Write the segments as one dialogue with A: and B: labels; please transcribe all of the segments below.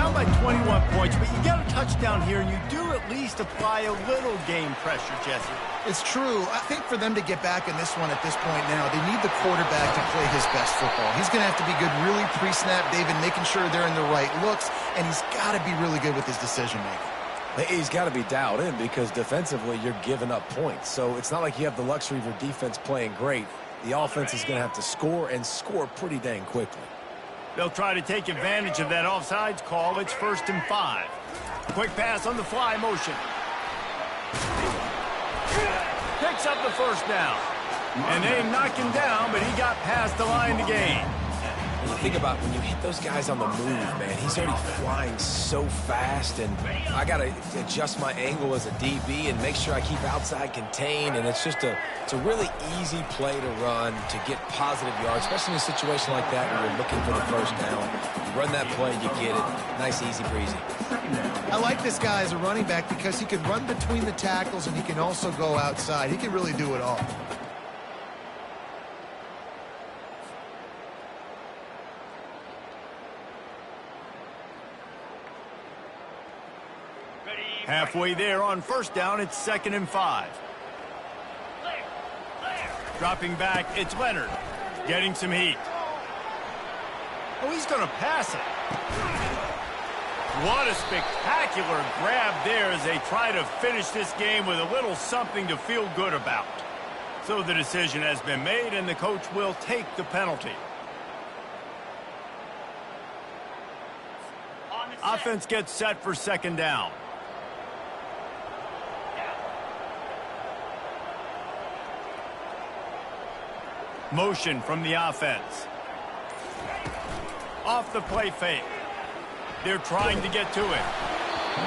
A: down by 21 points, but you get a touchdown here, and you do at least apply a little game pressure, Jesse.
B: It's true. I think for them to get back in this one at this point now, they need the quarterback to play his best football. He's going to have to be good really pre-snap, David, making sure they're in the right looks, and he's got to be really good with his decision-making.
C: He's got to be dialed in because defensively you're giving up points. So it's not like you have the luxury of your defense playing great. The offense is going to have to score and score pretty dang quickly.
A: They'll try to take advantage of that offsides call. It's 1st and 5. Quick pass on the fly motion. Picks up the first down. And they knock him down, but he got past the line to gain.
C: When you think about when you hit those guys on the move, man, he's already flying so fast, and I got to adjust my angle as a DB and make sure I keep outside contained, and it's a really easy play to run to get positive yards, especially in a situation like that where you're looking for the first down. You run that play, you get it. Nice, easy breezy.
B: I like this guy as a running back because he can run between the tackles and he can also go outside. He can really do it all.
A: Halfway there on first down, it's 2nd and 5. Dropping back, it's Leonard. Getting some heat. Oh, he's going to pass it. What a spectacular grab there as they try to finish this game with a little something to feel good about. So the decision has been made, and the coach will take the penalty. Offense gets set for 2nd down. Motion from the offense. Off the play fake. They're trying to get to it.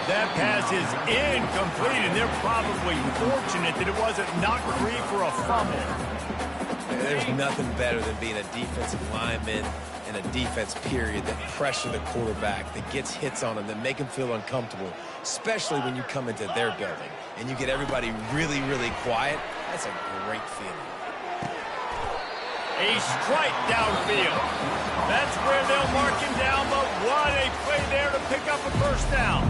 A: That pass is incomplete, and they're probably fortunate that it wasn't knocked free for a fumble.
C: There's nothing better than being a defensive lineman and a defense period that pressure the quarterback, that gets hits on him, that make him feel uncomfortable, especially when you come into their building and you get everybody really, really quiet. That's a great feeling.
A: A strike downfield. That's where they'll mark him down, but what a play there to pick up a first down.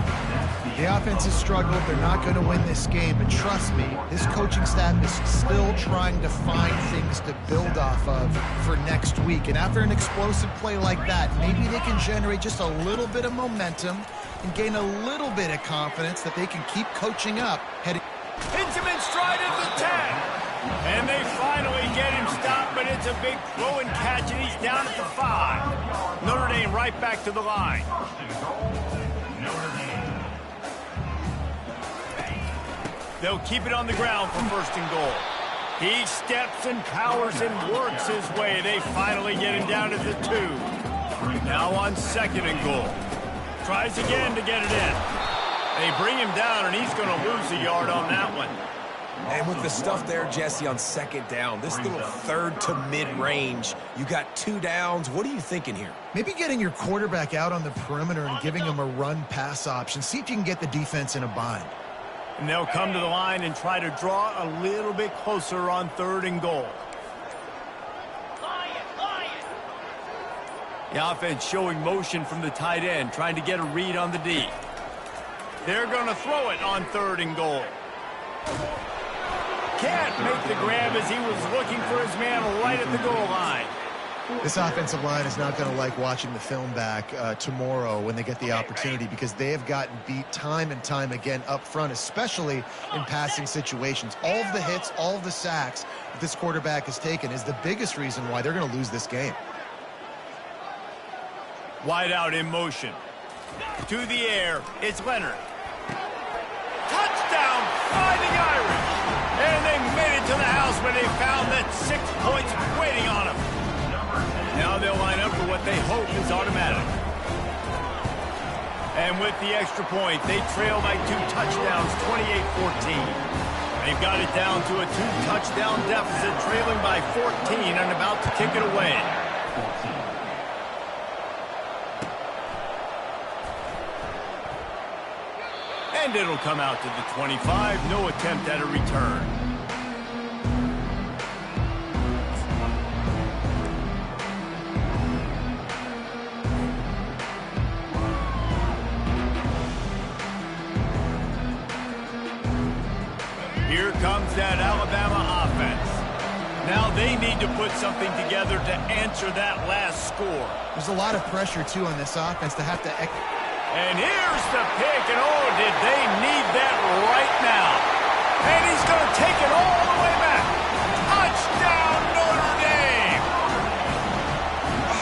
B: The offense has struggled. They're not going to win this game, but trust me, this coaching staff is still trying to find things to build off of for next week. And after an explosive play like that, maybe they can generate just a little bit of momentum and gain a little bit of confidence that they can keep coaching up.
A: Hits him in stride at the 10. And they finally get him stopped, but it's a big throw and catch, and he's down at the 5. Notre Dame right back to the line. They'll keep it on the ground for 1st and goal. He steps and powers and works his way. They finally get him down at the 2. Now on 2nd and goal. Tries again to get it in. They bring him down, and he's going to lose a yard on that one.
C: And with the stuff there, Jesse, on 2nd down, this little 3rd to mid-range, you got 2 downs. What are you thinking here?
B: Maybe getting your quarterback out on the perimeter and giving him a run-pass option. See if you can get the defense in a bind.
A: And they'll come to the line and try to draw a little bit closer on 3rd and goal. The offense showing motion from the tight end, trying to get a read on the D. They're going to throw it on 3rd and goal. Can't make the grab as he was looking for his man right at the goal line.
B: This offensive line is not going to like watching the film back tomorrow when they get the opportunity, because they have gotten beat time and time again up front, especially in passing situations. All of the hits, all of the sacks that this quarterback has taken is the biggest reason why they're going to lose this game.
A: Wide out in motion. To the air, it's Leonard. Touchdown, Fighting Irish! And they made it to the house when they found that 6 points waiting on them. Now they'll line up for what they hope is automatic. And with the extra point, they trail by 2 touchdowns, 28-14. They've got it down to a 2-touchdown deficit, trailing by 14 and about to kick it away. And it'll come out to the 25. No attempt at a return. comes that Alabama offense. Now they need to put something together to answer that last score.
B: There's a lot of pressure, too, on this offense to have to...
A: And here's the pick, and oh, did they need that right now. And he's going to take it all the way back. Touchdown, Notre Dame!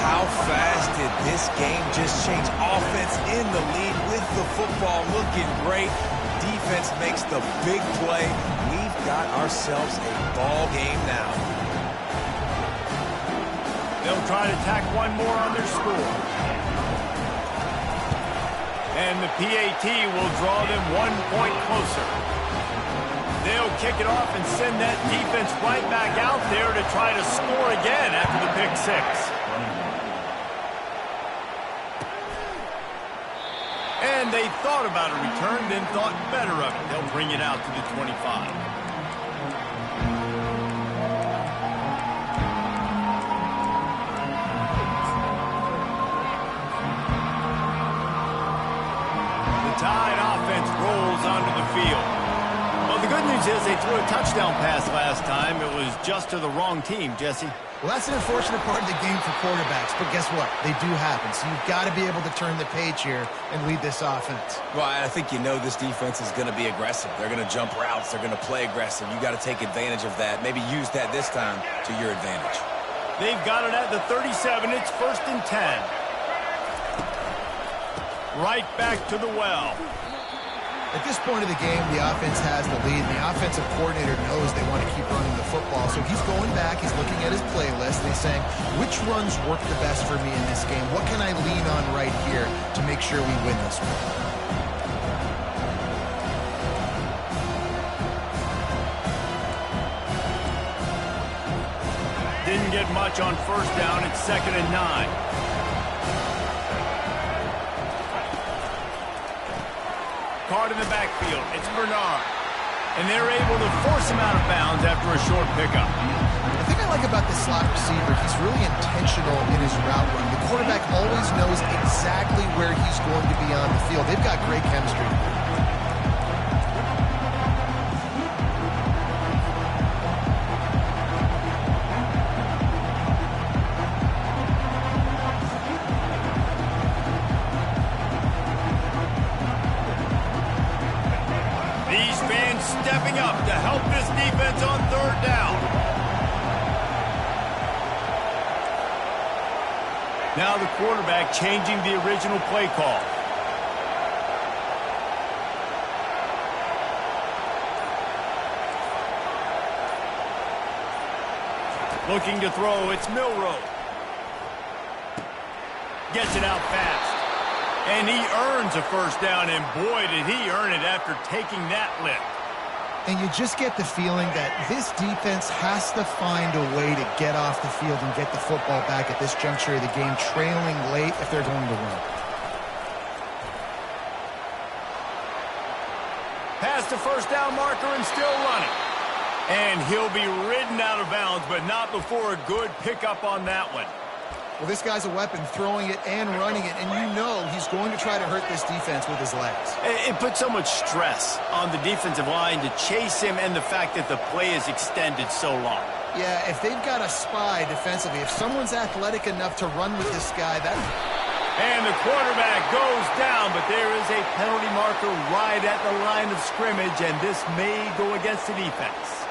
C: How fast did this game just change? Offense in the lead with the football looking great. Defense makes the big play. We've got ourselves a ball game now.
A: They'll try to tack one more on their score. And the PAT will draw them 1 point closer. They'll kick it off and send that defense right back out there to try to score again after the pick six. And they thought about a return, then thought better of it. They'll bring it out to the 25. The Tide offense rolls onto the field. Well, the good news is they threw a touchdown pass last time. It was just to the wrong team, Jesse.
B: Well, that's an unfortunate part of the game for quarterbacks, but guess what? They do happen, so you've got to be able to turn the page here and lead this offense.
C: Well, I think you know this defense is going to be aggressive. They're going to jump routes. They're going to play aggressive. You got to take advantage of that. Maybe use that this time to your advantage.
A: They've got it at the 37. It's 1st and 10. Right back to the well.
B: At this point of the game, the offense has the lead, and the offensive coordinator knows they want to keep running the football. So he's going back, he's looking at his playlist, and he's saying, which runs work the best for me in this game? What can I lean on right here to make sure we win this one?
A: Didn't get much on 1st down. It's 2nd and 9. Card in the backfield. It's Bernard. And they're able to force him out of bounds after a short pickup.
B: The thing I like about this slot receiver, he's really intentional in his route run. The quarterback always knows exactly where he's going to be on the field. They've got great chemistry.
A: Stepping up to help this defense on 3rd down. Now the quarterback changing the original play call. Looking to throw, it's Milroe. Gets it out fast. And he earns a 1st down, and boy, did he earn it after taking that lift.
B: And you just get the feeling that this defense has to find a way to get off the field and get the football back at this juncture of the game, trailing late if they're going to win.
A: Past the 1st down marker and still running. And he'll be ridden out of bounds, but not before a good pickup on that one.
B: Well, this guy's a weapon, throwing it and running it, and you know he's going to try to hurt this defense with his legs.
A: It puts so much stress on the defensive line to chase him, and the fact that the play is extended so long.
B: Yeah, if they've got a spy defensively, if someone's athletic enough to run with this guy, that...
A: And the quarterback goes down, but there is a penalty marker right at the line of scrimmage, and this may go against the defense.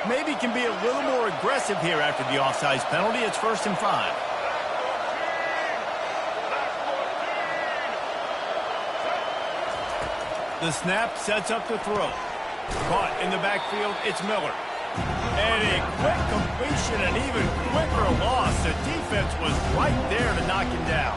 A: Maybe can be a little more aggressive here after the offsides penalty. It's 1st and 5. The snap sets up the throw. Caught in the backfield, it's Miller. And a quick completion, an even quicker loss. The defense was right there to knock him down.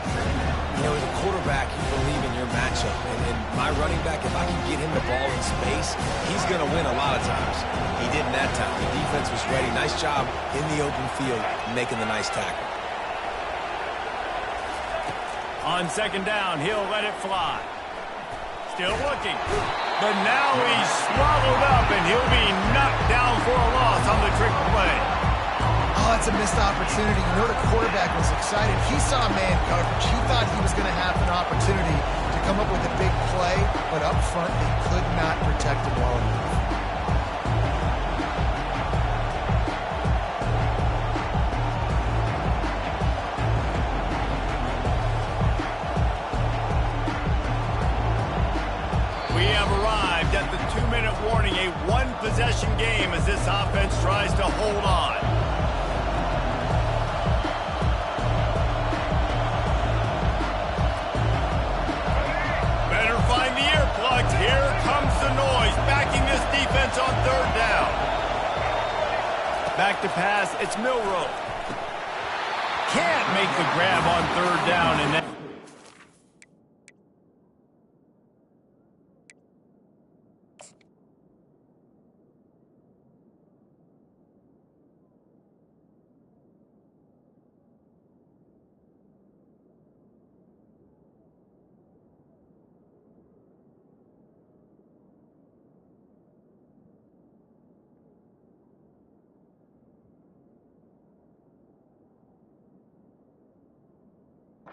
C: You know, as a quarterback, you believe in your matchup. And my running back, if I can get him the ball in space, he's going to win a lot of times. He didn't that time. The defense was ready. Nice job in the open field, making the nice tackle.
A: On 2nd down, he'll let it fly. Still looking. But now he's swallowed up, and he'll be knocked down for a loss on the trick play.
B: I Oh, that's a missed opportunity. You know the quarterback was excited. He saw man coverage. He thought he was going to have an opportunity to come up with a big play, but up front they could not protect him well enough.
A: We have arrived at the 2-minute warning, a one-possession game as this offense tries to hold on. Better find the earplugs. Here comes the noise, backing this defense on 3rd down. Back to pass, it's Milroe. Can't make the grab on 3rd down, and that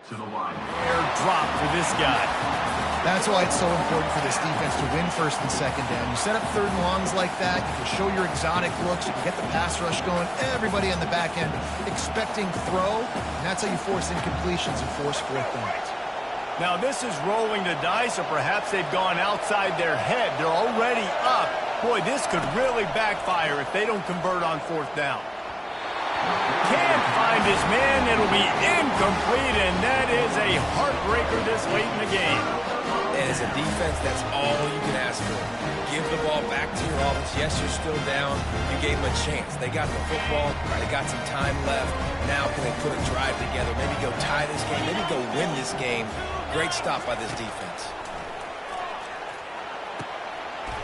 D: to the line.
A: air drop for this guy.
B: That's why it's so important for this defense to win 1st and 2nd down. You set up 3rd and longs like that, you can show your exotic looks, you can get the pass rush going, everybody on the back end expecting throw, and that's how you force incompletions and force 4th downs.
A: Now this is rolling the dice, or perhaps they've gone outside their head. They're already up. Boy, this could really backfire if they don't convert on 4th down. Can't find his man. It'll be incomplete, and that is a heartbreaker this late in the game.
C: And as a defense, that's all you can ask for. Give the ball back to your offense. Yes, you're still down. You gave them a chance. They got the football. They got some time left. Now can they put a drive together? Maybe go tie this game. Maybe go win this game. Great stop by this defense.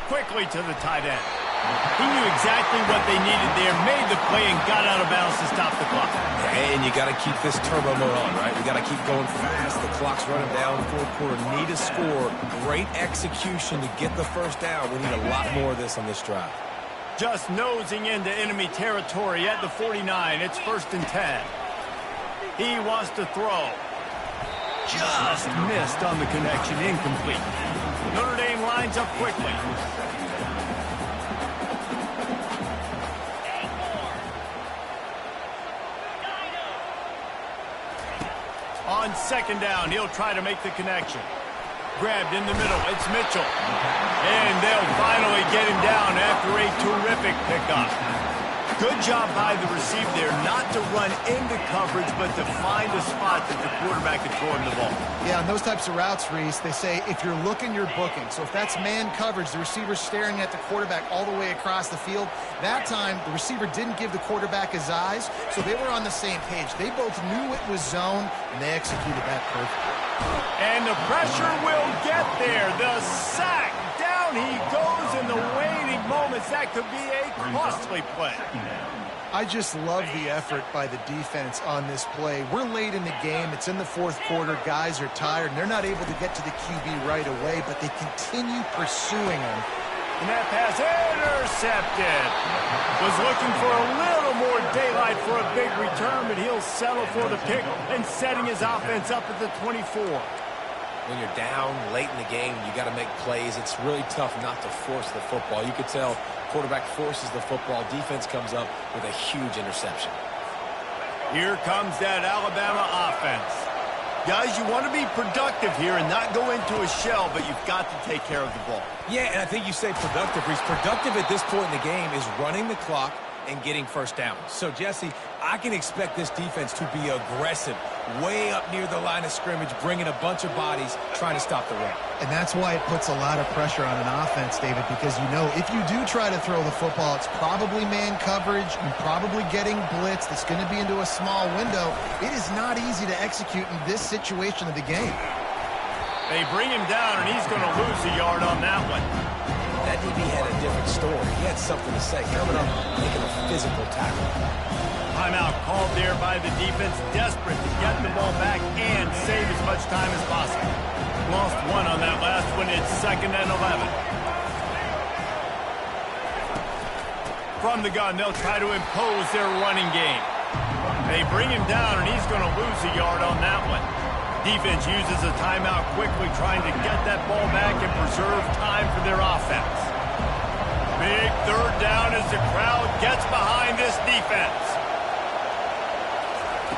A: Quickly to the tight end. He knew exactly what they needed there, made the play, and got out of bounds to stop the clock.
C: And you got to keep this turbo mode on, right? We got to keep going fast. The clock's running down. 4th quarter. Need to score. Great execution to get the 1st down. We need a lot more of this on this drive.
A: Just nosing into enemy territory at the 49. It's 1st and 10. He wants to throw. Just missed on the connection. Incomplete. Notre Dame lines up quickly. On 2nd down, he'll try to make the connection. Grabbed in the middle, it's Mitchell. And they'll finally get him down after a terrific pickup. Good job by the receiver there, not to run into coverage, but to find a spot that the quarterback can throw him the ball.
B: Yeah, on those types of routes, Reese, they say if you're looking, you're booking. So if that's man coverage, the receiver's staring at the quarterback all the way across the field. That time, the receiver didn't give the quarterback his eyes, so they were on the same page. They both knew it was zone, and they executed that perfectly.
A: And the pressure will get there. The sack. Down he goes in the waiting moments. That could be a costly play.
B: I just love the effort by the defense on this play. We're late in the game. It's in the 4th quarter. Guys are tired, and they're not able to get to the QB right away, but they continue pursuing him.
A: And that pass intercepted. Was looking for a little more daylight for a big return, but he'll settle for the pick and setting his offense up at the 24.
C: When you're down late in the game, you got to make plays. It's really tough not to force the football. You could tell quarterback forces the football. Defense comes up with a huge interception.
A: Here comes that Alabama offense. Guys, you want to be productive here and not go into a shell, but you've got to take care of the ball.
C: Yeah, and I think you say productive, Reese. Productive at this point in the game is running the clock and getting 1st down. So, Jesse, I can expect this defense to be aggressive, way up near the line of scrimmage, bringing a bunch of bodies, trying to stop the run.
B: And that's why it puts a lot of pressure on an offense, David, because you know if you do try to throw the football, it's probably man coverage, you're probably getting blitzed, it's going to be into a small window. It is not easy to execute in this situation of the game.
A: They bring him down, and he's going to lose a yard on that one.
C: That DB had a different story. He had something to say, coming up, making a physical tackle.
A: Timeout called there by the defense, desperate to get the ball back and save as much time as possible. Lost one on that last one. It's 2nd and 11. From the gun, they'll try to impose their running game. They bring him down, and he's going to lose a yard on that one. Defense uses a timeout quickly, trying to get that ball back and preserve time for their offense. Big third down as the crowd gets behind this defense.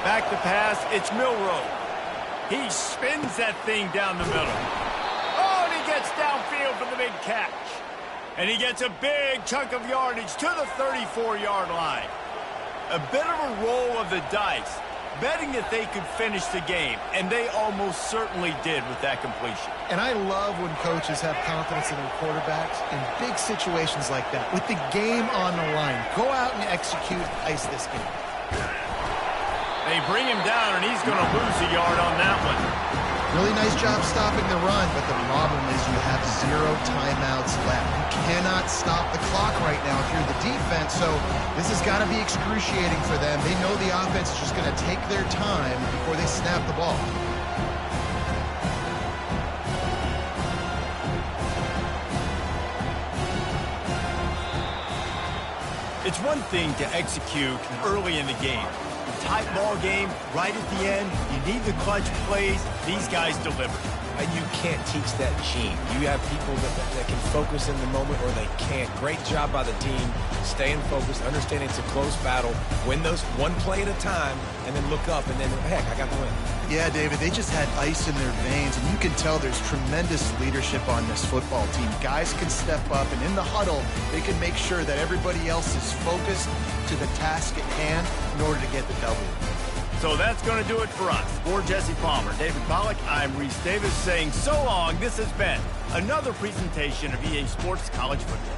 A: Back to pass, it's Milroe. He spins that thing down the middle. Oh, and he gets downfield for the big catch. And he gets a big chunk of yardage to the 34-yard line. A bit of a roll of the dice, betting that they could finish the game, and they almost certainly did with that completion.
B: And I love when coaches have confidence in their quarterbacks in big situations like that. With the game on the line, go out and execute, ice this game.
A: They bring him down, and he's going to lose a yard on that one.
B: Really nice job stopping the run, but the problem is you have 0 timeouts left. You cannot stop the clock right now if you're the defense, so this has got to be excruciating for them. They know the offense is just going to take their time before they snap the ball.
A: It's one thing to execute early in the game. Tight ball game, right at the end, you need the clutch plays. These guys deliver.
C: And you can't teach that gene. You have people that can focus in the moment or they can't. Great job by the team, staying focused, understanding it's a close battle, win those one play at a time, and then look up, and then, heck, I got the win.
B: Yeah, David, they just had ice in their veins, and you can tell there's tremendous leadership on this football team. Guys can step up, and in the huddle, they can make sure that everybody else is focused to the task at hand in order to get the W.
A: So that's going to do it for us. For Jesse Palmer, David Pollack, I'm Reese Davis saying so long. This has been another presentation of EA Sports College Football.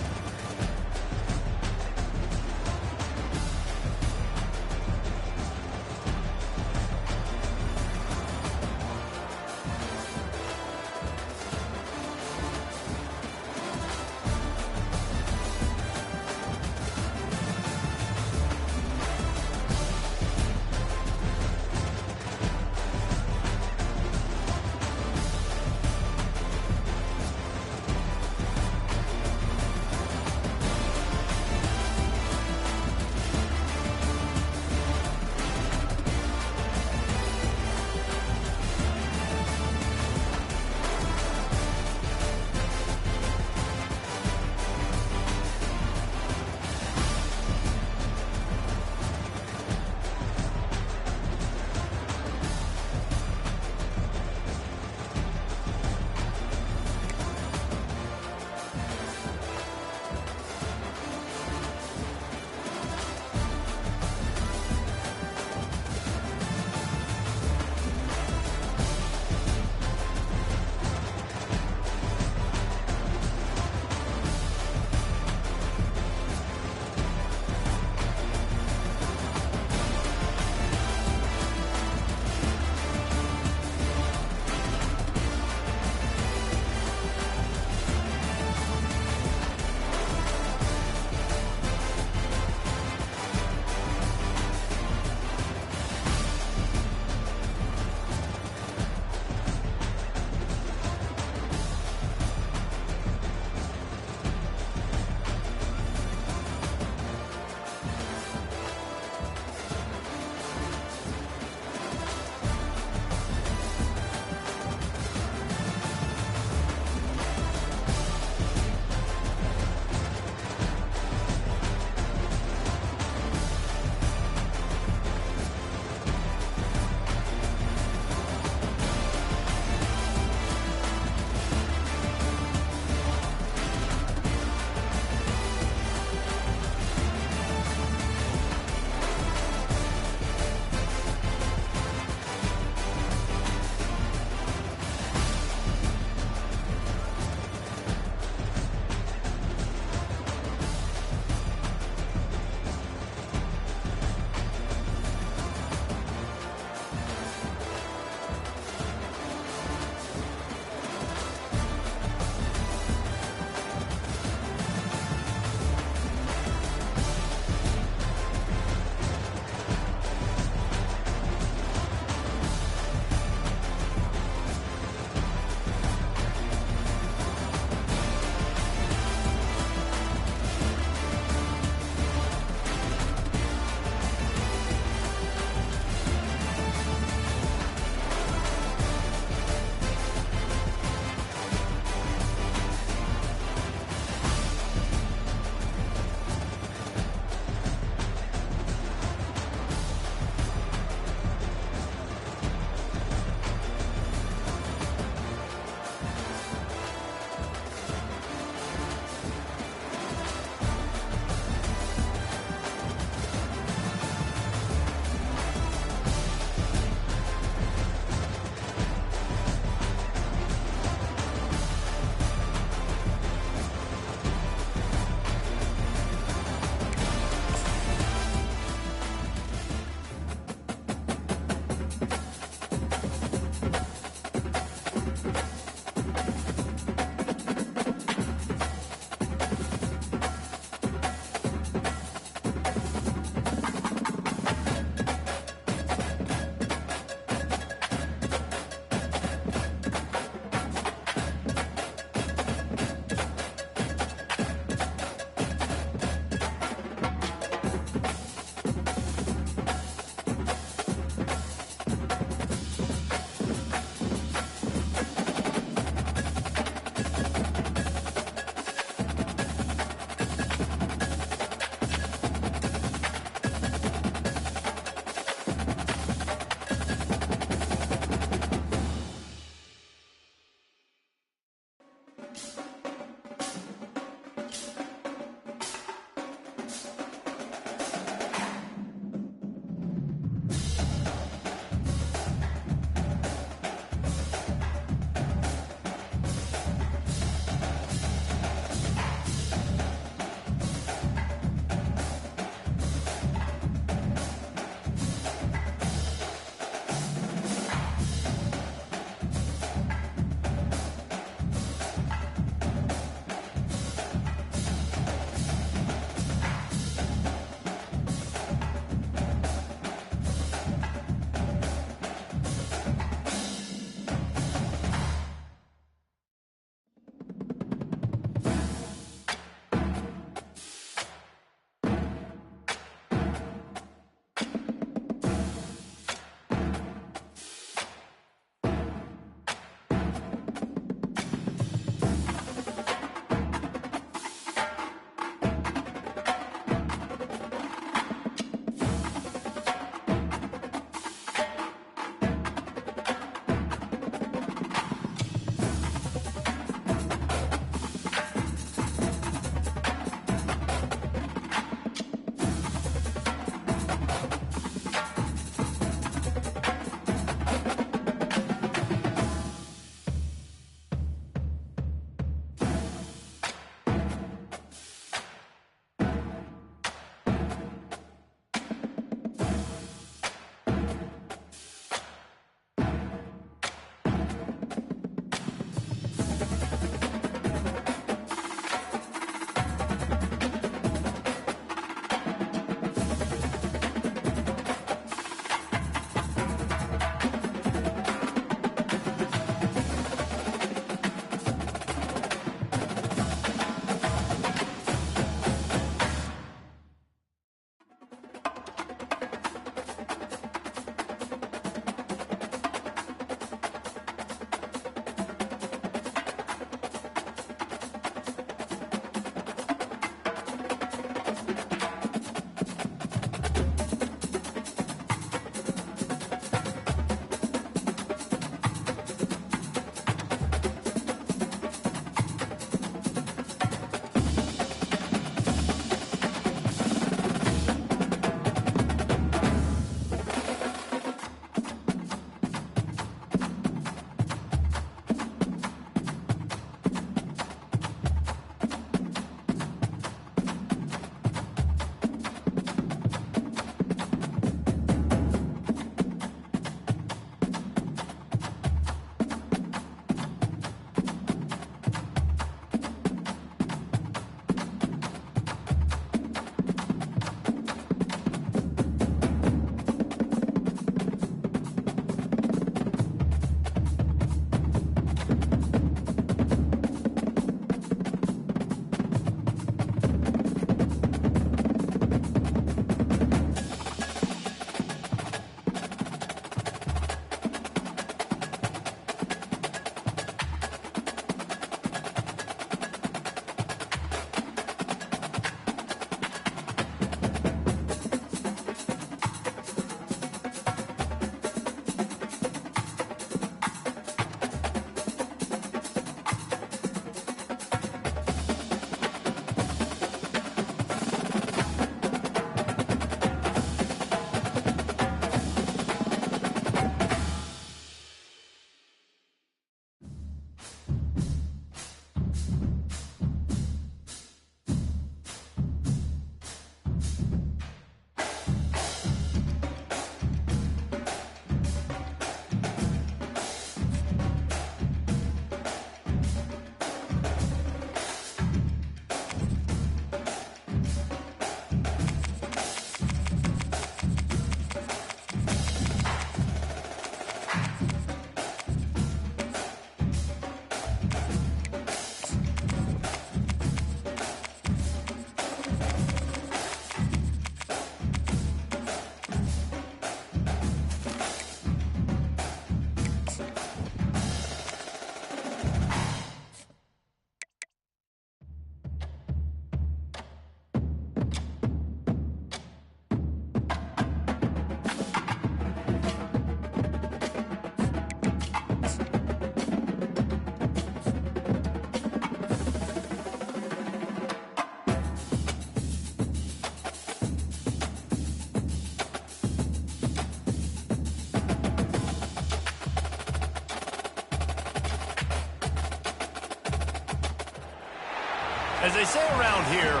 A: As they say around here,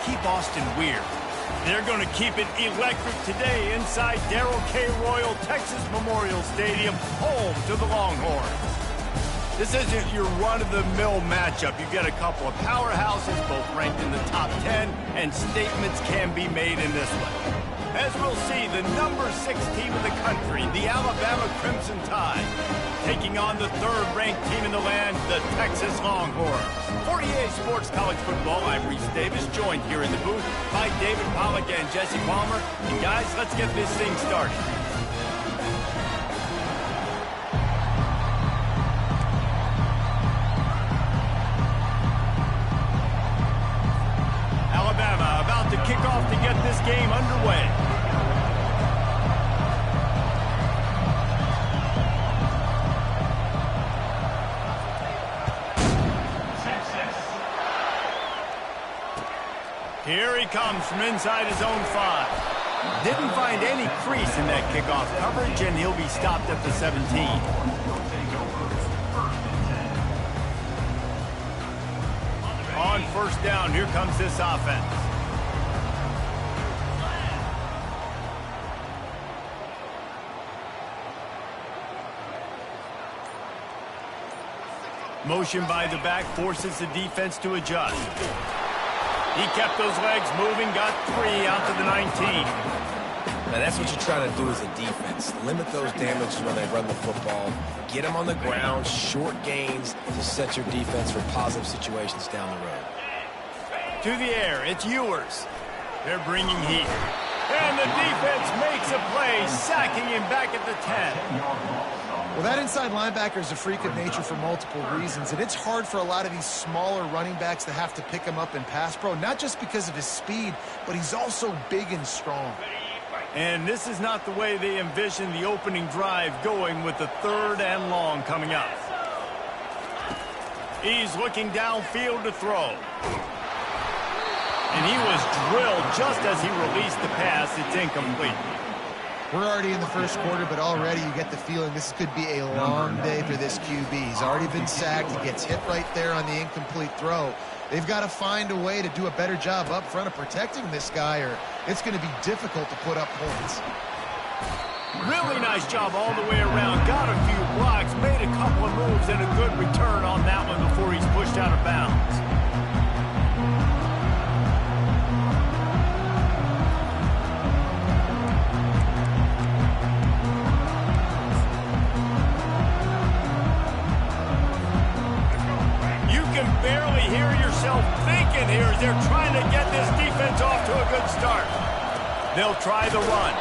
A: keep Austin weird. They're going to keep it electric today inside Darrell K. Royal Texas Memorial Stadium, home to the Longhorns. This isn't your run-of-the-mill matchup. You get a couple of powerhouses, both ranked in the top 10, and statements can be made in this one. As we'll see, the number 6 team in the country, the Alabama Crimson Tide, taking on the 3rd-ranked team in the land, the Texas Longhorns. For EA Sports College Football, I'm Reese Davis, joined here in the booth by David Pollack and Jesse Palmer. And guys, let's get this thing started. Alabama about to kick off to get this game underway. Here he comes from inside his own 5. Didn't find any crease in that kickoff coverage, and he'll be stopped at the 17. On 1st down, here comes this offense. Motion by the back forces the defense to adjust. He kept those legs moving, got 3 out to the 19.
C: Now that's what you're trying to do as a defense. Limit those damages when they run the football. Get them on the ground, short gains to set your defense for positive situations down the road.
A: To the air, it's Ewers. They're bringing heat. And the defense makes a play, sacking him back at the 10.
B: Well, that inside linebacker is a freak of nature for multiple reasons, and it's hard for a lot of these smaller running backs to have to pick him up in pass pro, not just because of his speed, but he's also big and strong.
A: And this is not the way they envision the opening drive going with the 3rd and long coming up. He's looking downfield to throw. And he was drilled just as he released the pass. It's incomplete.
B: We're already in the 1st quarter, but already you get the feeling this could be a long day for this QB. He's already been sacked. He gets hit right there on the incomplete throw. They've got to find a way to do a better job up front of protecting this guy, or it's going to be difficult to put up points.
A: Really nice job all the way around. Got a few blocks, made a couple of moves, and a good return on that one before he's pushed out of bounds. Barely hear yourself thinking here as they're trying to get this defense off to a good start. They'll try the run.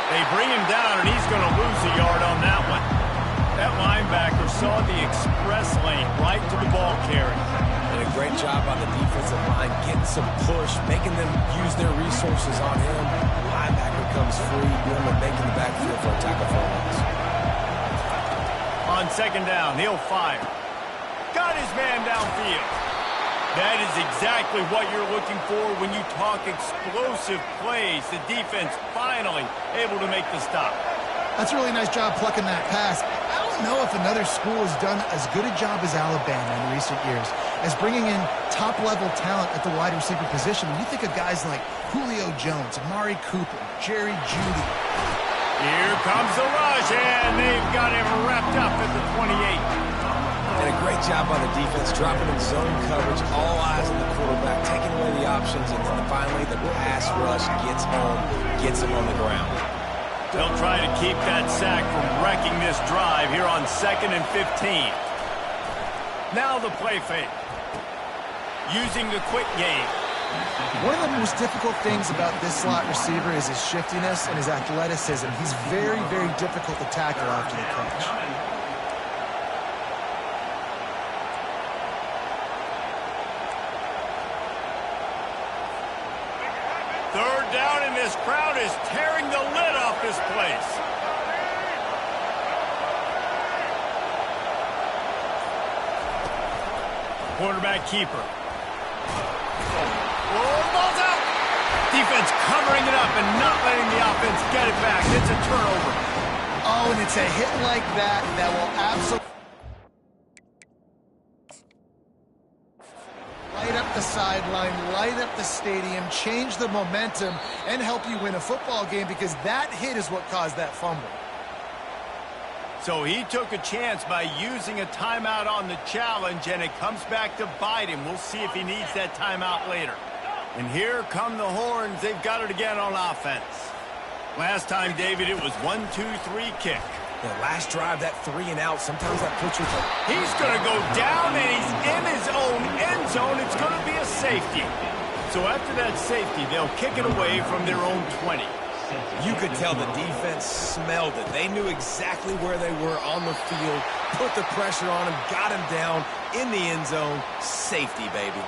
A: They bring him down, and he's going to lose a yard on that one. That linebacker saw the express lane right to the ball carrier.
C: And a great job on the defensive line, getting some push, making them use their resources on him. The linebacker comes free, doing the making the backfield for a tackle for a loss.
A: On 2nd down, he'll fire. Got his man downfield. That is exactly what you're looking for when you talk explosive plays. The defense finally able to make the stop.
B: That's a really nice job plucking that pass. I don't know if another school has done as good a job as Alabama in recent years as bringing in top-level talent at the wide receiver position. When you think of guys like Julio Jones, Amari Cooper, Jerry Jeudy.
A: Here comes the rush, and they've got him wrapped up at the 28.
C: And a great job on the defense, dropping in zone coverage, all eyes on the quarterback, taking away the options, and then finally the pass rush gets home, gets him on the ground.
A: They'll try to keep that sack from wrecking this drive here on 2nd and 15. Now the play fake. Using the quick game.
B: One of the most difficult things about this slot receiver is his shiftiness and his athleticism. He's very, very difficult to tackle after the catch.
A: 3rd down, and this crowd is tearing the lid off this place. Quarterback keeper. Oh, ball's out. Defense covering it up and not letting the offense get it back. It's a turnover.
B: Oh, and it's a hit like that that will absolutely light up the the sideline, light up the stadium, change the momentum, and help you win a football game, because that hit is what caused that fumble.
A: So he took a chance by using a timeout on the challenge, and it comes back to bite him. We'll see if he needs that timeout later. And here come the horns. They've got it again on offense. Last time, David, it was 1-2-3 kick.
C: The last drive, that 3 and out, sometimes that puts you...
A: He's going to go down, and he's in his own end zone. It's going to be a safety. So after that safety, they'll kick it away from their own 20.
C: You could tell the defense smelled it. They knew exactly where they were on the field, put the pressure on him, got him down in the end zone. Safety, baby.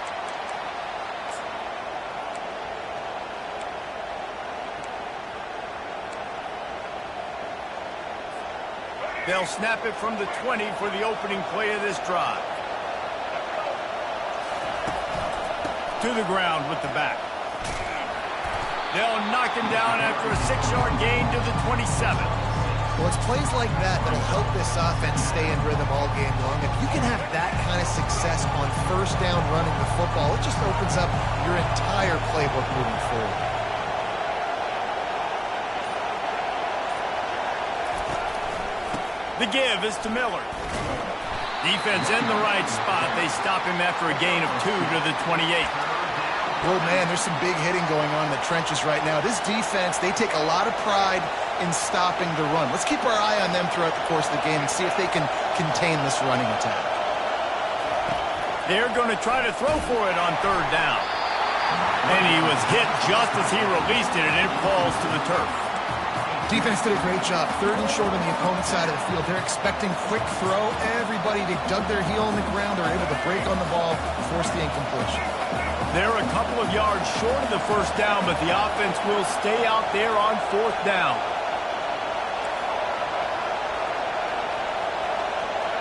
A: They'll snap it from the 20 for the opening play of this drive. To the ground with the back. They'll knock him down after a 6-yard gain to the 27.
B: Well, it's plays like that that'll help this offense stay in rhythm all game long. If you can have that kind of success on first down running the football, it just opens up your entire playbook moving forward.
A: The give is to Miller. Defense in the right spot. They stop him after a gain of 2 to the 28.
B: Oh, man, there's some big hitting going on in the trenches right now. This defense, they take a lot of pride in stopping the run. Let's keep our eye on them throughout the course of the game and see if they can contain this running attack.
A: They're going to try to throw for it on 3rd down. And he was hit just as he released it, and it falls to the turf.
B: Defense did a great job. 3rd and short on the opponent's side of the field. They're expecting quick throw. Everybody, they dug their heel in the ground. They're able to break on the ball, force the incompletion.
A: They're a couple of yards short of the 1st down, but the offense will stay out there on 4th down.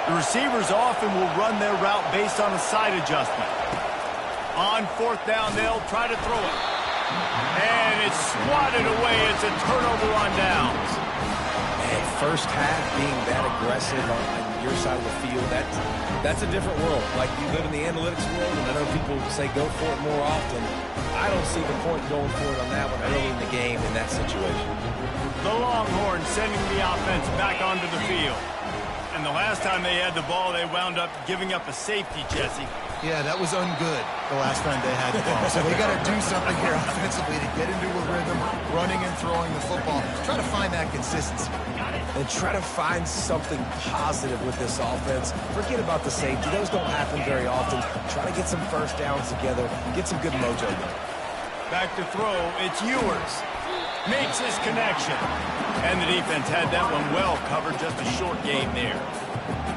A: The receivers often will run their route based on a side adjustment. On 4th down, they'll try to throw it. And it's swatted away. It's a turnover on downs.
C: And first half being that aggressive on your side of the field, that's a different world. Like, you live in the analytics world, and I know people say go for it more often. I don't see the point going for it on that one early in the game in that situation.
A: The Longhorns sending the offense back onto the field. And the last time they had the ball, they wound up giving up a safety, Jesse.
B: Yeah, that was ungood the last time they had the ball. So they got to do something here offensively to get into a rhythm, running and throwing the football. Try to find that consistency.
C: And try to find something positive with this offense. Forget about the safety. Those don't happen very often. Try to get some first downs together. Get some good mojo going.
A: Back to throw. It's Ewers. Makes his connection. And the defense had that one well covered. Just a short gain there.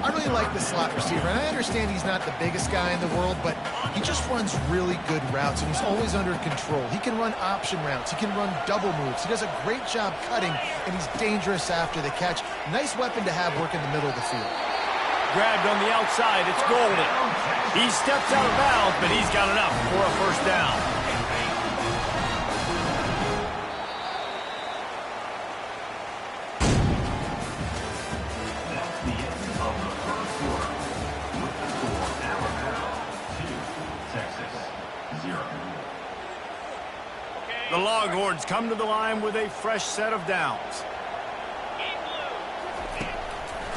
B: I really like the slot receiver, and I understand he's not the biggest guy in the world, but he just runs really good routes, and he's always under control. He can run option routes. He can run double moves. He does a great job cutting, and he's dangerous after the catch. Nice weapon to have work in the middle of the field.
A: Grabbed on the outside. It's Golden. He steps out of bounds, but he's got enough for a 1st down. The Longhorns come to the line with a fresh set of downs.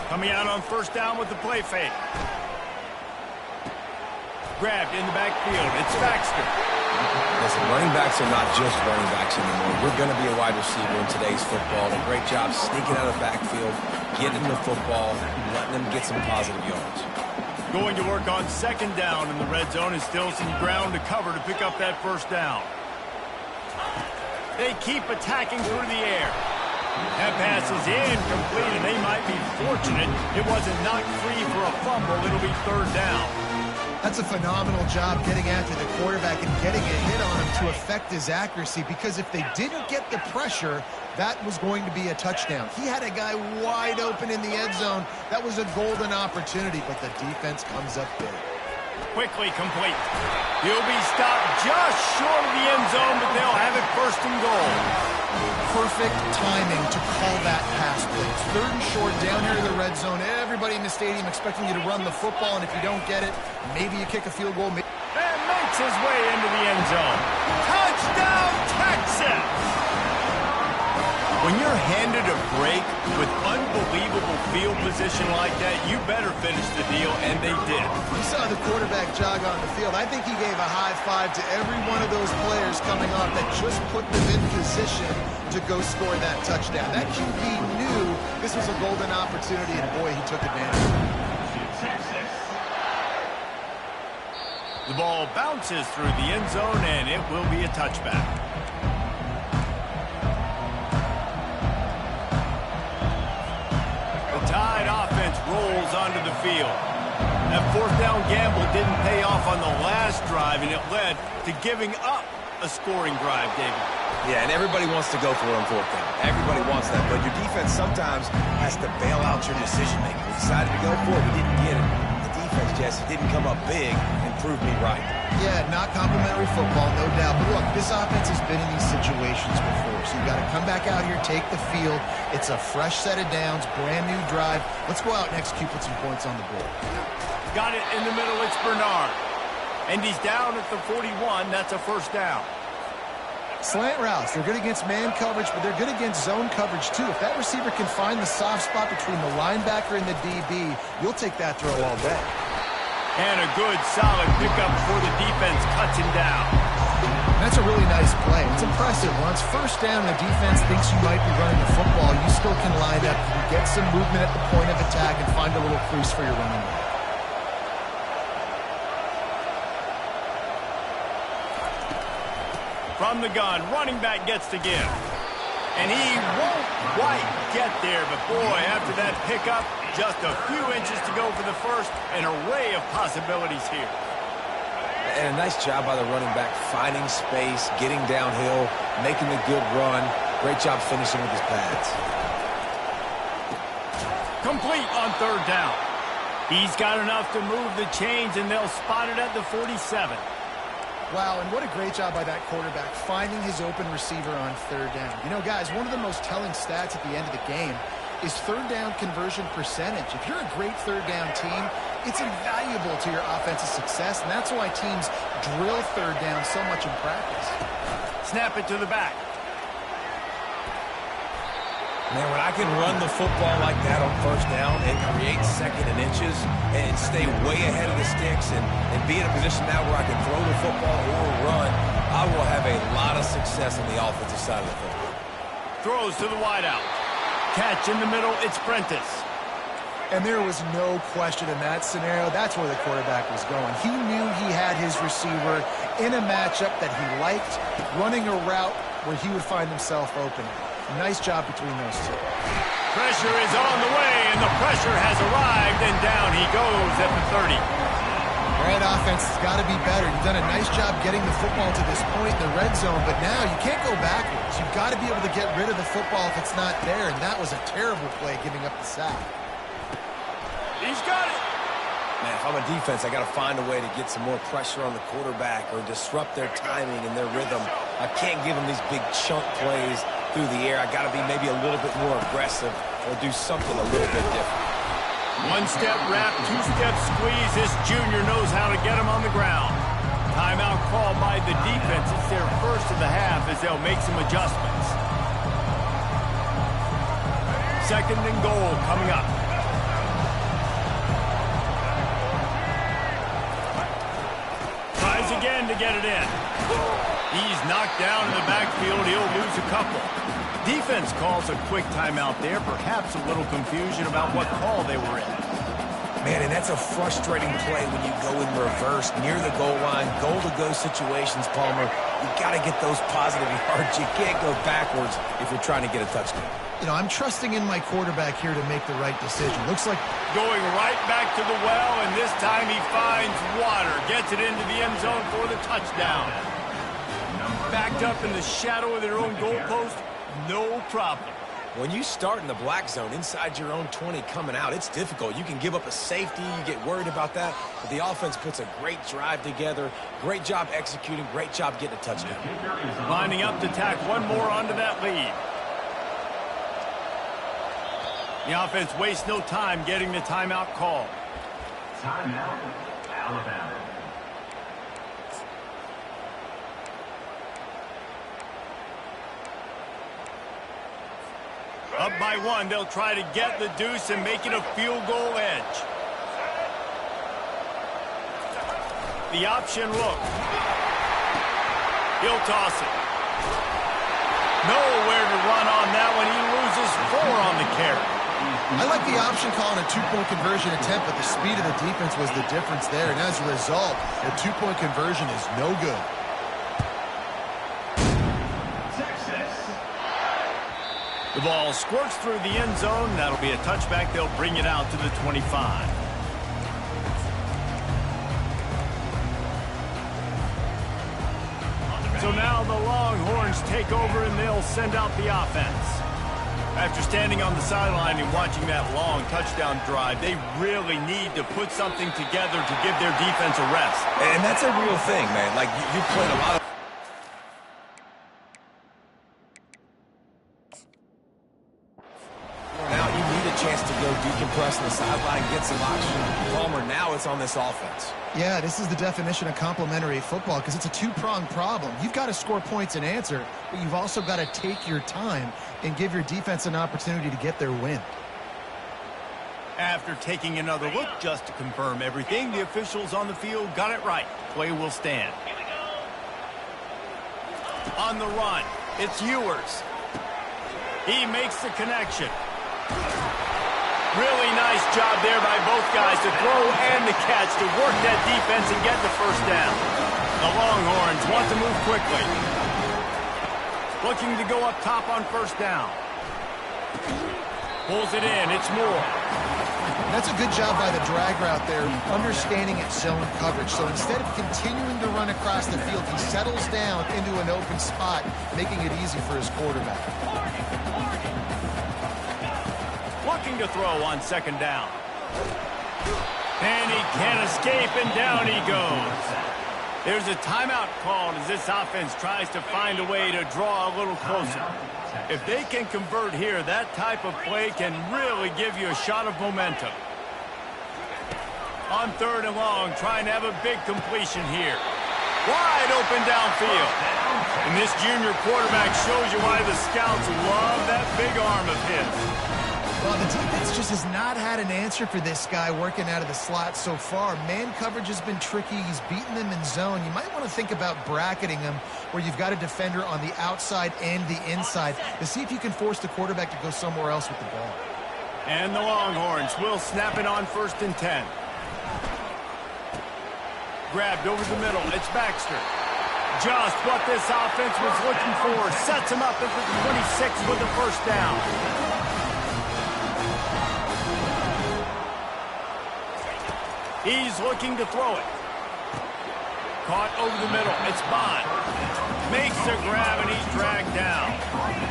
A: Coming out on 1st down with the play fake. Grabbed in the backfield. It's Baxter.
C: Listen, running backs are not just running backs anymore. You're going to be a wide receiver in today's football. A great job sneaking out of the backfield, getting the football, letting them get some positive yards.
A: Going to work on 2nd down in the red zone, and still some ground to cover to pick up that 1st down. They keep attacking through the air. That pass is incomplete, and they might be fortunate it wasn't knocked free for a fumble. It'll be 3rd down.
B: That's a phenomenal job getting after the quarterback and getting a hit on him to affect his accuracy, because if they didn't get the pressure, that was going to be a touchdown. He had a guy wide open in the end zone. That was a golden opportunity, but the defense comes up big.
A: Quickly complete. He'll be stopped just short of the end zone, but they'll have it 1st and goal.
B: Perfect timing to call that pass play. 3rd and short down here in the red zone. Everybody in the stadium expecting you to run the football, and if you don't get it, maybe you kick a field goal.
A: And makes his way into the end zone. Touchdown, Texas! When you're handed a break with unbelievable field position like that, you better finish the deal, and they did.
B: You saw the quarterback jog on the field. I think he gave a high five to every one of those players coming off that just put them in position to go score that touchdown. That QB knew this was a golden opportunity, and boy, he took advantage.
A: The ball bounces through the end zone, and it will be a touchback. Tide offense rolls onto the field. That fourth down gamble didn't pay off on the last drive, and it led to giving up a scoring drive, David.
C: Yeah, and everybody wants to go for it on fourth down. Everybody wants that, but your defense sometimes has to bail out your decision-making. We decided to go for it. We didn't get it. The defense, Jesse, didn't come up big and prove me right.
B: Yeah, not complimentary football, no doubt. But look, this offense has been in these situations before, so you got to come back out here, take the field. It's a fresh set of downs, brand new drive. Let's go out and execute, put some points on the board.
A: Got it in the middle. It's Bernard. And he's down at the 41. That's a first down.
B: Slant routes, they're good against man coverage, but they're good against zone coverage too. If that receiver can find the soft spot between the linebacker and the DB, you'll take that throw all day.
A: And a good, solid pickup before the defense cuts him down.
B: That's a really nice play. It's impressive. Once first down, the defense thinks you might be running the football. You still can line up. You can get some movement at the point of attack and find a little crease for your running back.
A: From the gun, running back gets to give. And he won't quite get there, but boy, after that pickup, just a few inches to go for the first. An array of possibilities here.
C: And a nice job by the running back, finding space, getting downhill, making a good run. Great job finishing with his pads.
A: Complete on third down. He's got enough to move the chains, and they'll spot it at the 47.
B: Wow, and what a great job by that quarterback, finding his open receiver on third down. You know, guys, one of the most telling stats at the end of the game is third down conversion percentage. If you're a great third down team, it's invaluable to your offensive success, and that's why teams drill third down so much in practice.
A: Snap it to the back.
C: Man, when I can run the football like that on first down and create second and inches and stay way ahead of the sticks and be in a position now where I can throw the football or run, I will have a lot of success on the offensive side of the football.
A: Throws to the wideout. Catch in the middle, it's Prentice.
B: And there was no question in that scenario. That's where the quarterback was going. He knew he had his receiver in a matchup that he liked, running a route where he would find himself open. Nice job between those two.
A: Pressure is on the way, and the pressure has arrived, and down he goes at the 30.
B: Red offense has got to be better. You've done a nice job getting the football to this point in the red zone, but now you can't go backwards. You've got to be able to get rid of the football if it's not there, and that was a terrible play giving up the sack.
A: He's got it.
C: Man, if I'm a defense, I got to find a way to get some more pressure on the quarterback or disrupt their timing and their rhythm. I can't give them these big chunk plays through the air. I got to be maybe a little bit more aggressive or do something a little bit different.
A: One-step wrap, two-step squeeze. This junior knows how to get him on the ground. Timeout called by the defense. It's their first of the half as they'll make some adjustments. Second and goal coming up. Tries again to get it in. He's knocked down in the backfield. He'll lose a couple. Defense calls a quick timeout there. Perhaps a little confusion about what call they were in.
C: Man, and that's a frustrating play when you go in reverse near the goal line. Goal-to-go situations, Palmer. You got to get those positive yards. You can't go backwards if you're trying to get a touchdown.
B: You know, I'm trusting in my quarterback here to make the right decision. Looks like
A: going right back to the well, and this time he finds water. Gets it into the end zone for the touchdown. Backed up in the shadow of their own goalpost, no problem.
C: When you start in the black zone inside your own 20 coming out, it's difficult. You can give up a safety. You get worried about that. But the offense puts a great drive together. Great job executing. Great job getting a touchdown.
A: Lining up to tack one more onto that lead. The offense wastes no time getting the timeout call.
D: Timeout, Alabama.
A: Up by one, they'll try to get the deuce and make it a field goal edge. The option look. He'll toss it. Nowhere to run on that one. He loses 4 on the carry.
B: I like the option call on a two-point conversion attempt, but the speed of the defense was the difference there. And as a result, the two-point conversion is no good.
A: The ball squirts through the end zone. That'll be a touchback. They'll bring it out to the 25. So now the Longhorns take over and they'll send out the offense. After standing on the sideline and watching that long touchdown drive, they really need to put something together to give their defense a rest.
C: And that's a real thing, man. Like, you played a lot of... Now you need a chance to go decompress on the sideline, get some oxygen. Palmer, now it's on this offense.
B: Yeah, this is the definition of complementary football because it's a two-pronged problem. You've got to score points and answer, but you've also got to take your time and give your defense an opportunity to get their win.
A: After taking another look just to confirm everything, the officials on the field got it right. Play will stand. On the run, it's Ewers. He makes the connection. Really nice job there by both guys to throw and the catch to work that defense and get the first down. The Longhorns want to move quickly. Looking to go up top on first down. Pulls it in. It's Moore.
B: That's a good job by the drag route there, understanding its zone coverage. So instead of continuing to run across the field, he settles down into an open spot, making it easy for his quarterback.
A: Looking to throw on second down. And he can't escape, and down he goes. There's a timeout called as this offense tries to find a way to draw a little closer. If they can convert here, that type of play can really give you a shot of momentum. On third and long, trying to have a big completion here. Wide open downfield. And this junior quarterback shows you why the scouts love that big arm of his.
B: Well, the defense just has not had an answer for this guy working out of the slot so far. Man coverage has been tricky. He's beaten them in zone. You might want to think about bracketing him where you've got a defender on the outside and the inside to see if you can force the quarterback to go somewhere else with the ball.
A: And the Longhorns will snap it on 1st and 10. Grabbed over the middle. It's Baxter. Just what this offense was looking for. Sets him up at the 26 with the first down. He's looking to throw it. Caught over the middle. It's Bond. Makes a grab, and he's dragged down.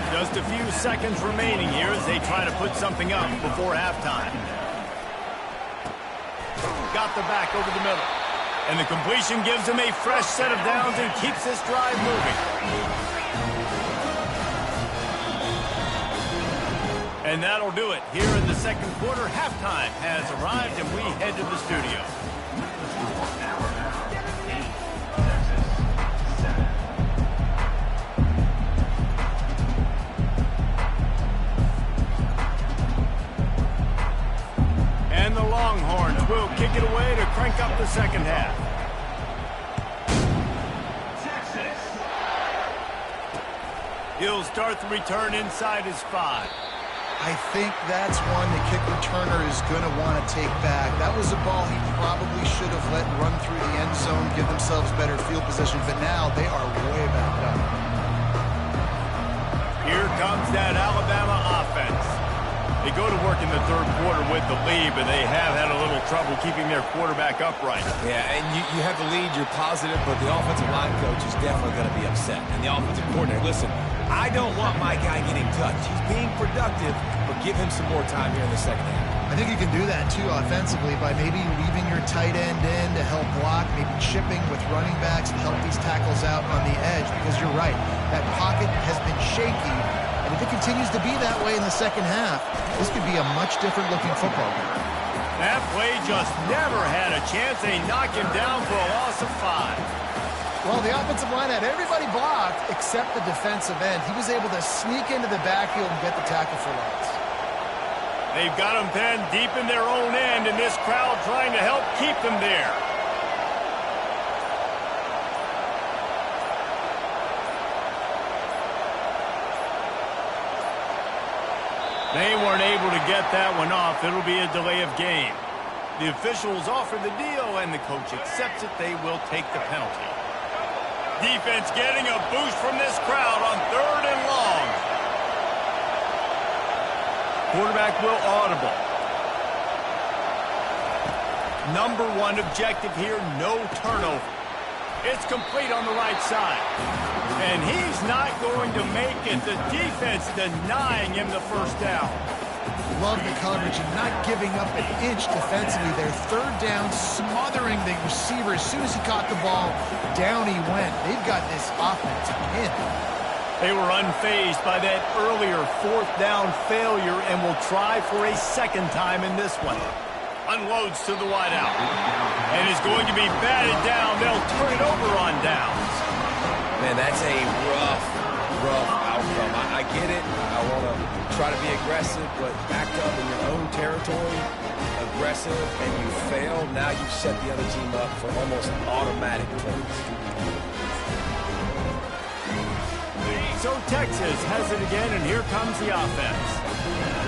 A: Just a few seconds remaining here as they try to put something up before halftime. Got the back over the middle. And the completion gives him a fresh set of downs and keeps this drive moving. And that'll do it. Here in the second quarter, halftime has arrived, and we head to the studio. And the Longhorns will kick it away to crank up the second half. He'll start the return inside his 5.
B: I think that's one the kick returner is going to want to take back. That was a ball he probably should have let run through the end zone, give themselves better field position, but now they are way back up.
A: Here comes that Alabama offense. They go to work in the third quarter with the lead, but they have had a little trouble keeping their quarterback upright.
C: Yeah, and you have the lead, you're positive, but the offensive line coach is definitely going to be upset. And the offensive coordinator, listen, I don't want my guy getting touched. He's being productive, but give him some more time here in the second half.
B: I think you can do that, too, offensively, by maybe leaving your tight end in to help block, maybe chipping with running backs to help these tackles out on the edge, because you're right, that pocket has been shaky, and if it continues to be that way in the second half, this could be a much different-looking football game.
A: That play just never had a chance. They knock him down for a loss of 5.
B: Well, the offensive line had everybody blocked except the defensive end. He was able to sneak into the backfield and get the tackle for loss.
A: They've got them pinned deep in their own end, and this crowd trying to help keep them there. They weren't able to get that one off. It'll be a delay of game. The officials offer the deal, and the coach accepts it. They will take the penalty. Defense getting a boost from this crowd on 3rd and long. Quarterback will audible. Number 1 objective here, no turnover. It's complete on the right side. And he's not going to make it. The defense denying him the first down.
B: Love the coverage and not giving up an inch defensively. Their 3rd down, smothering the receiver. As soon as he caught the ball, down he went. They've got this offense pinned.
A: They were unfazed by that earlier 4th down failure and will try for a second time in this one. Unloads to the wideout. And is going to be batted down. They'll turn it over on downs.
C: Man, that's a rough outcome. I get it. I want to try to be aggressive, but backed up in your own territory, aggressive, and you fail. Now you've set the other team up for almost automatic points.
A: So Texas has it again, and here comes the offense.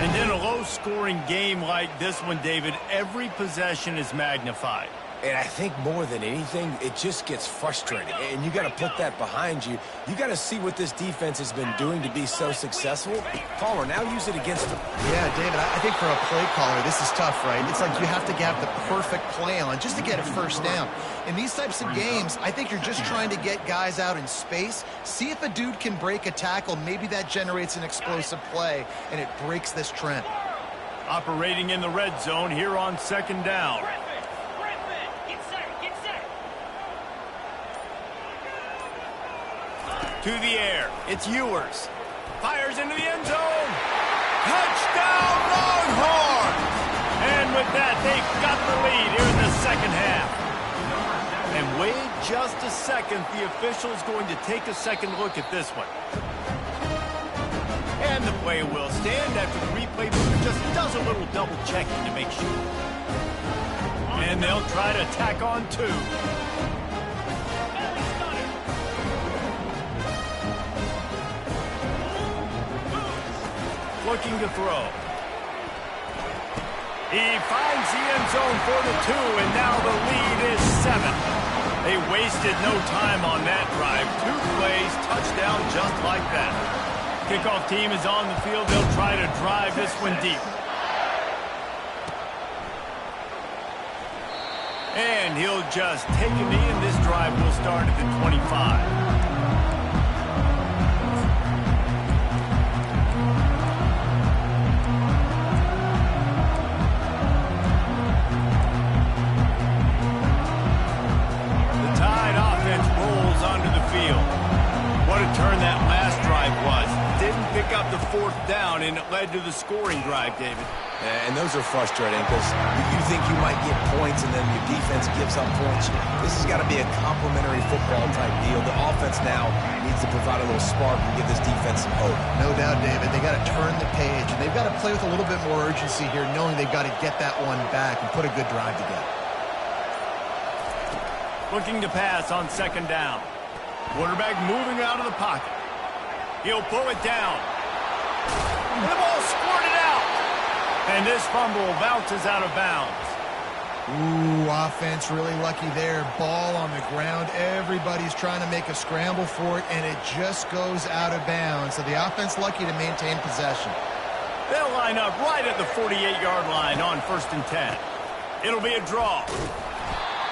A: And in a low-scoring game like this one, David, every possession is magnified.
C: And I think more than anything, it just gets frustrating. And you got to put that behind you. You got to see what this defense has been doing to be so successful. Palmer, now use it against them.
B: Yeah, David, I think for a play caller, this is tough, right? It's like you have to have the perfect play on just to get a first down. In these types of games, I think you're just trying to get guys out in space, see if a dude can break a tackle. Maybe that generates an explosive play, and it breaks this trend.
A: Operating in the red zone here on 2nd down. To the air, it's Ewers. Fires into the end zone. Touchdown, Longhorns! And with that, they've got the lead here in the 2nd half. And wait just a second. The official's going to take a second look at this one. And the play will stand after the replay booth just does a little double checking to make sure. And they'll try to tack on 2. Looking to throw. He finds the end zone for the 2, and now the lead is 7. They wasted no time on that drive. 2 plays, touchdown just like that. Kickoff team is on the field. They'll try to drive this one deep. And he'll just take a knee, and this drive will start at the 25. What a turn that last drive was. Didn't pick up the 4th down, and it led to the scoring drive, David.
C: Yeah, and those are frustrating because you think you might get points and then your defense gives up points. This has got to be a complementary football type deal. The offense now needs to provide a little spark and give this defense some hope.
B: No doubt, David. They got to turn the page, and they've got to play with a little bit more urgency here, knowing they've got to get that one back and put a good drive together.
A: Looking to pass on 2nd down. Quarterback moving out of the pocket. He'll pull it down. And the ball squirted out. And this fumble bounces out of bounds.
B: Ooh, offense really lucky there. Ball on the ground. Everybody's trying to make a scramble for it, and it just goes out of bounds. So the offense lucky to maintain possession.
A: They'll line up right at the 48-yard line on 1st and 10. It'll be a draw.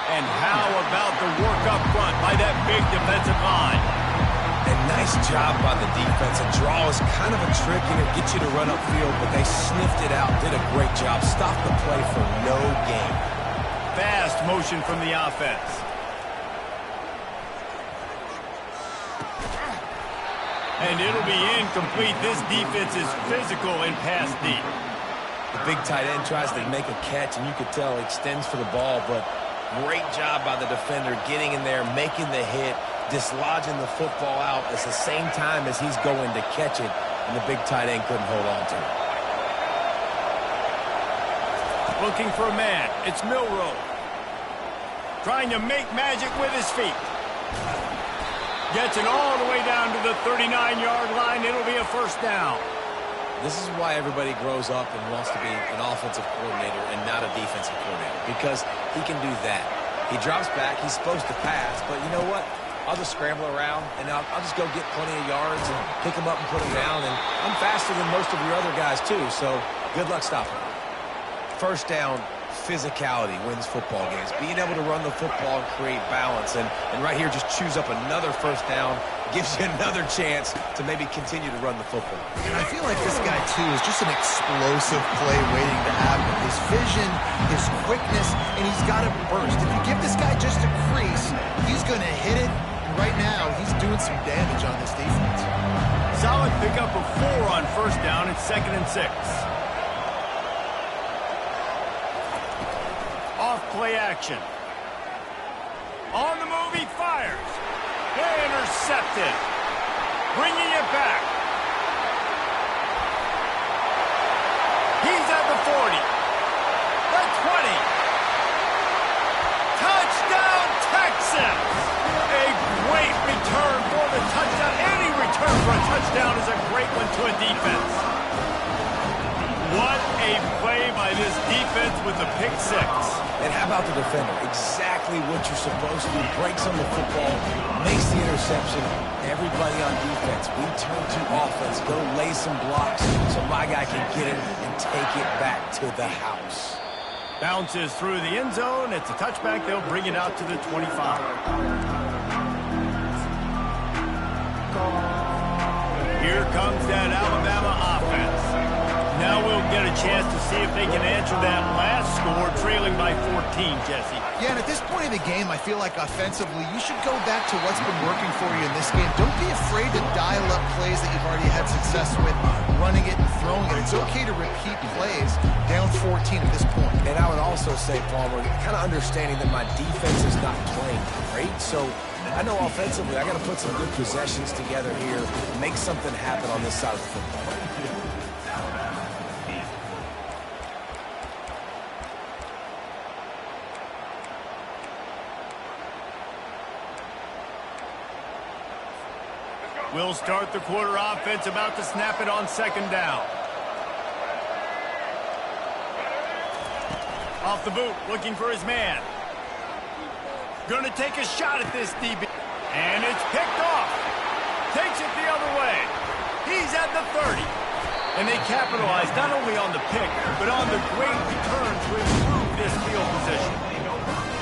A: And how about the work up front by that big defensive line?
C: And nice job by the defense. A draw is kind of a trick, and it gets you to run upfield, but they sniffed it out, did a great job, stopped the play for no gain.
A: Fast motion from the offense. And it'll be incomplete. This defense is physical and pass deep.
C: The big tight end tries to make a catch, and you could tell he extends for the ball, but great job by the defender getting in there, making the hit, dislodging the football out at the same time as he's going to catch it, and the big tight end couldn't hold on to it.
A: Looking for a man. It's Milroe. Trying to make magic with his feet. Gets it all the way down to the 39-yard line. It'll be a first down.
C: This is why everybody grows up and wants to be an offensive coordinator and not a defensive coordinator, because he can do that. He drops back. He's supposed to pass, but you know what? I'll just scramble around, and I'll just go get plenty of yards and pick them up and put them down, and I'm faster than most of your other guys, too, so good luck stopping me. First down, physicality wins football games. Being able to run the football and create balance, and right here just choose up another first down, gives you another chance to maybe continue to run the football.
B: And I feel like this guy, too, is just an explosive play waiting to happen. His vision, his quickness, and he's got a burst. If you give this guy just a crease, he's going to hit it. And right now, he's doing some damage on this defense.
A: Solid pickup of 4 on first down. It's 2nd and 6. Off play action. On the move, he fires. Intercepted. Bringing it back. He's at the 40. The 20. Touchdown, Texans. A great return for the touchdown. Any return for a touchdown is a great one to a defense. What a play by this defense with the pick 6.
C: And how about the defender? Exactly what you're supposed to do. Breaks on the football, makes the interception. Everybody on defense, we turn to offense. Go lay some blocks so my guy can get it and take it back to the house.
A: Bounces through the end zone. It's a touchback. They'll bring it out to the 25. Here comes that Alabama offense. Now we'll get a chance to see if they can answer that last score, trailing by 14, Jesse.
B: Yeah, and at this point in the game, I feel like offensively, you should go back to what's been working for you in this game. Don't be afraid to dial up plays that you've already had success with, running it and throwing it. It's okay to repeat plays down 14 at this point.
C: And I would also say, Palmer, kind of understanding that my defense is not playing great, so I know offensively I got to put some good possessions together here, make something happen on this side of the football.
A: We'll start the quarter offense, about to snap it on 2nd down. Off the boot, looking for his man. Going to take a shot at this DB. And it's picked off. Takes it the other way. He's at the 30. And they capitalize not only on the pick, but on the great return to improve this field position.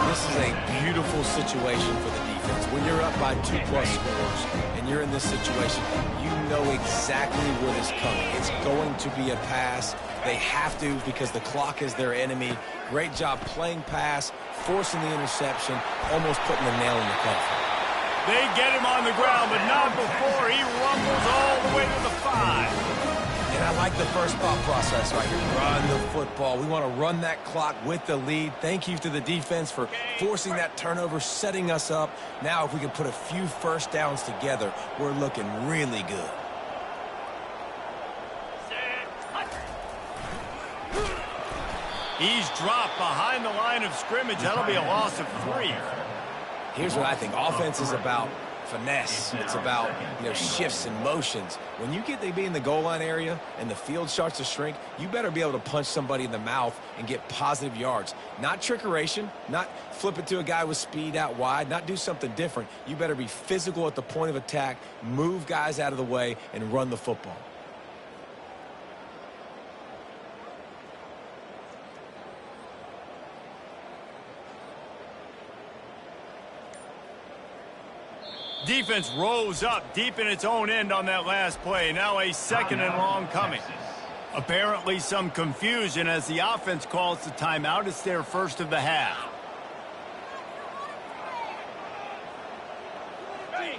C: This is a beautiful situation for the defense. When you're up by 2+ scores and you're in this situation, you know exactly what is coming. It's going to be a pass. They have to, because the clock is their enemy. Great job playing pass, forcing the interception, almost putting the nail in the coffin.
A: They get him on the ground, but not before he rumbles all the way to the 5.
C: And I like the first thought process right here. Run the football. We want to run that clock with the lead. Thank you to the defense for forcing that turnover, setting us up. Now if we can put a few first downs together, we're looking really good.
A: He's dropped behind the line of scrimmage. That'll be a loss of 3.
C: Here's what I think. Offense is about finesse. It's about, shifts and motions. When you get to be in the goal line area and the field starts to shrink, you better be able to punch somebody in the mouth and get positive yards. Not trickeration, not flip it to a guy with speed out wide, not do something different. You better be physical at the point of attack, move guys out of the way, and run the football.
A: Defense rose up deep in its own end on that last play. Now a 2nd and long coming. Apparently some confusion as the offense calls the timeout. It's their first of the half.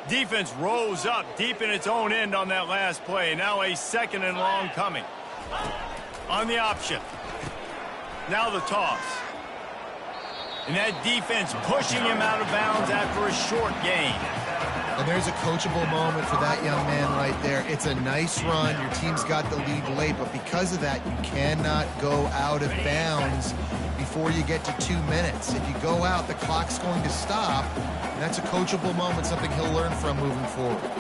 A: Defense rose up deep in its own end on that last play. Now a 2nd and long coming. On the option. Now the toss. And that defense pushing him out of bounds after a short gain.
B: And there's a coachable moment for that young man right there. It's a nice run. Your team's got the lead late, but because of that, you cannot go out of bounds before you get to 2 minutes. If you go out, the clock's going to stop, and that's a coachable moment, something he'll learn from moving forward.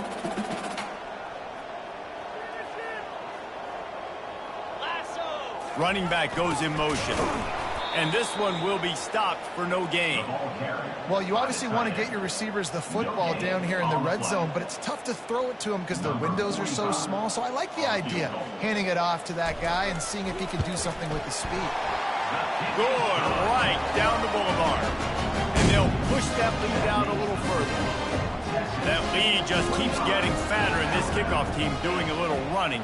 A: Running back goes in motion. And this one will be stopped for no gain.
B: Well, you obviously want to get your receivers the football down here in the red zone, but it's tough to throw it to them because the windows are so small. So I like the idea, handing it off to that guy and seeing if he can do something with the speed.
A: Good, right down the boulevard. And they'll push that lead down a little further. That lead just keeps getting fatter, and this kickoff team doing a little running.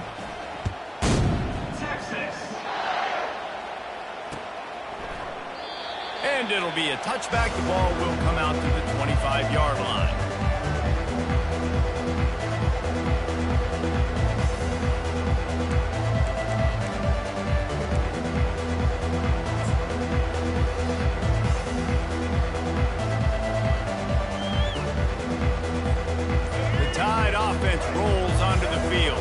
A: And it'll be a touchback. The ball will come out to the 25-yard line. The Tide offense rolls onto the field.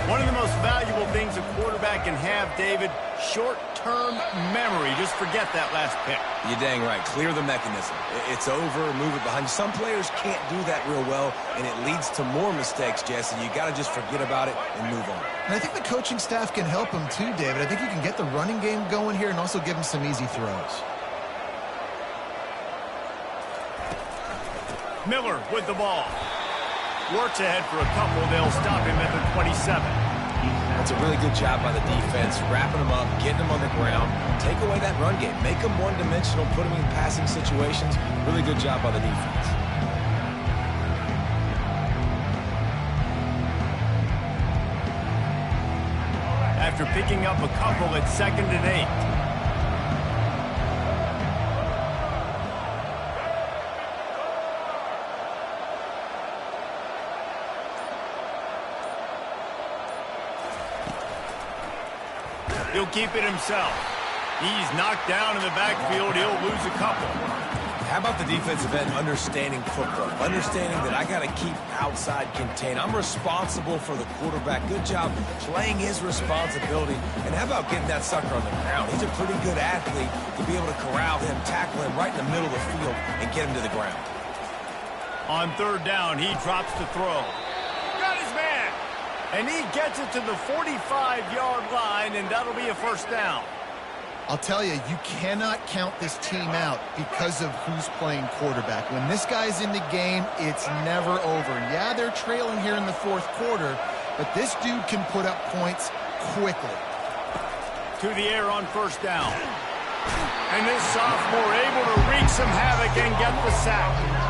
A: One of the most valuable things a quarterback can have, David, short-term memory. Just forget that last pick.
C: You're dang right. Clear the mechanism. It's over, move it behind you. Some players can't do that real well, and it leads to more mistakes, Jesse. You got to just forget about it and move on.
B: And I think the coaching staff can help him too, David. I think you can get the running game going here and also give him some easy throws.
A: Miller with the ball. Works ahead for a couple. They'll stop him at the 27.
C: That's a really good job by the defense, wrapping them up, getting them on the ground. Take away that run game. Make them one-dimensional, put them in passing situations. Really good job by the defense.
A: After picking up a couple at 2nd and 8. He'll keep it himself. He's knocked down in the backfield. He'll lose a couple.
C: How about the defensive end understanding football? Understanding that I got to keep outside contained. I'm responsible for the quarterback. Good job playing his responsibility. And how about getting that sucker on the ground? He's a pretty good athlete to be able to corral him, tackle him right in the middle of the field, and get him to the ground.
A: On 3rd down, he drops to throw. Got his man! And he gets it to the 45-yard line, and that'll be a 1st down.
B: I'll tell you, you cannot count this team out because of who's playing quarterback. When this guy's in the game, it's never over. Yeah, they're trailing here in the 4th quarter, but this dude can put up points quickly.
A: To the air on 1st down. And this sophomore able to wreak some havoc and get the sack.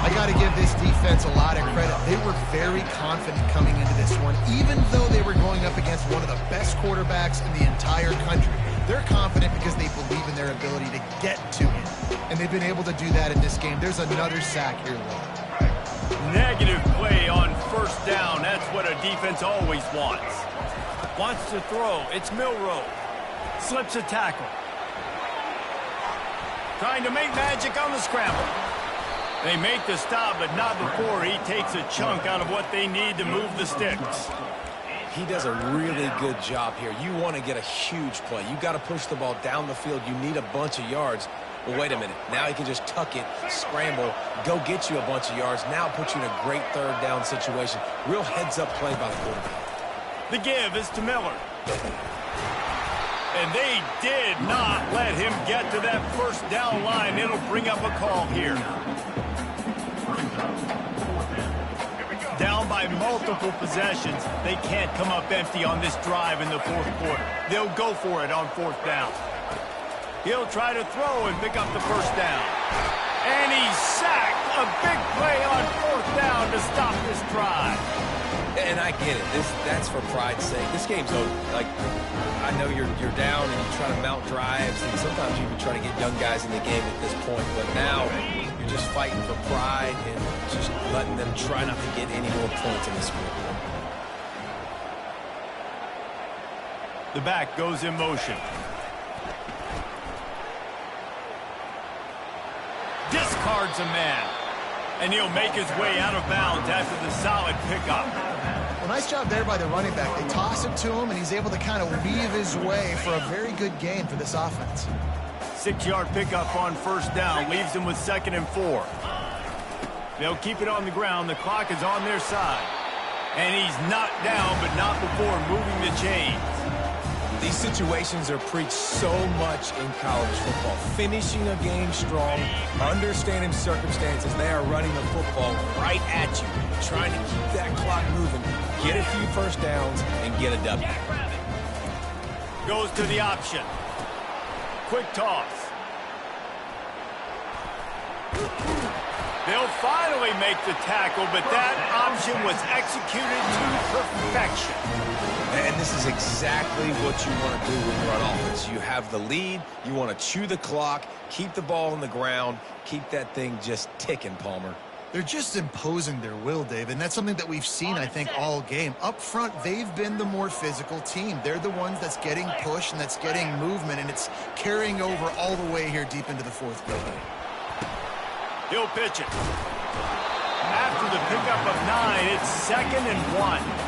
B: I got to give this defense a lot of credit. They were very confident coming into this one, even though they were going up against one of the best quarterbacks in the entire country. They're confident because they believe in their ability to get to him, and they've been able to do that in this game. There's another sack here, Will.
A: Negative play on 1st down. That's what a defense always wants. Wants to throw. It's Milroe. Slips a tackle. Trying to make magic on the scramble. They make the stop, but not before he takes a chunk out of what they need to move the sticks.
C: He does a really good job here. You want to get a huge play. You got to push the ball down the field. You need a bunch of yards. But wait a minute. Now he can just tuck it, scramble, go get you a bunch of yards. Now put you in a great 3rd down situation. Real heads-up play by the quarterback.
A: The give is to Miller. And they did not let him get to that 1st down line. It'll bring up a call here. Down by multiple possessions. They can't come up empty on this drive in the 4th quarter. They'll go for it on 4th down. He'll try to throw and pick up the 1st down. And he's sacked. A big play on 4th down to stop this drive.
C: And I get it. That's for pride's sake. This game's over. Like, I know you're down and you try to mount drives, and sometimes you even try to get young guys in the game at this point. But now you're just fighting for pride and just letting them try not to get any more points in this scoreboard.
A: The back goes in motion. Discards a man. And he'll make his way out of bounds after the solid pickup.
B: Well, nice job there by the running back. They toss it to him, and he's able to kind of weave his way for a very good gain for this offense.
A: 6-yard pickup on first down leaves them with 2nd and 4. They'll keep it on the ground. The clock is on their side. And he's knocked down, but not before moving the chains.
C: These situations are preached so much in college football. Finishing a game strong, understanding circumstances. They are running the football right at you, trying to keep that clock moving, get a few first downs, and get a W.
A: Goes to the option. Quick toss. They'll finally make the tackle, but that option was executed to perfection.
C: And this is exactly what you want to do when you're on offense. You have the lead, you want to chew the clock, keep the ball on the ground, keep that thing just ticking, Palmer.
B: They're just imposing their will, Dave, and that's something that we've seen, I think, all game. Up front, they've been the more physical team. They're the ones that's getting pushed and that's getting movement, and it's carrying over all the way here deep into the 4th quarter.
A: He'll pitch it. After the pickup of 9, it's 2nd and 1.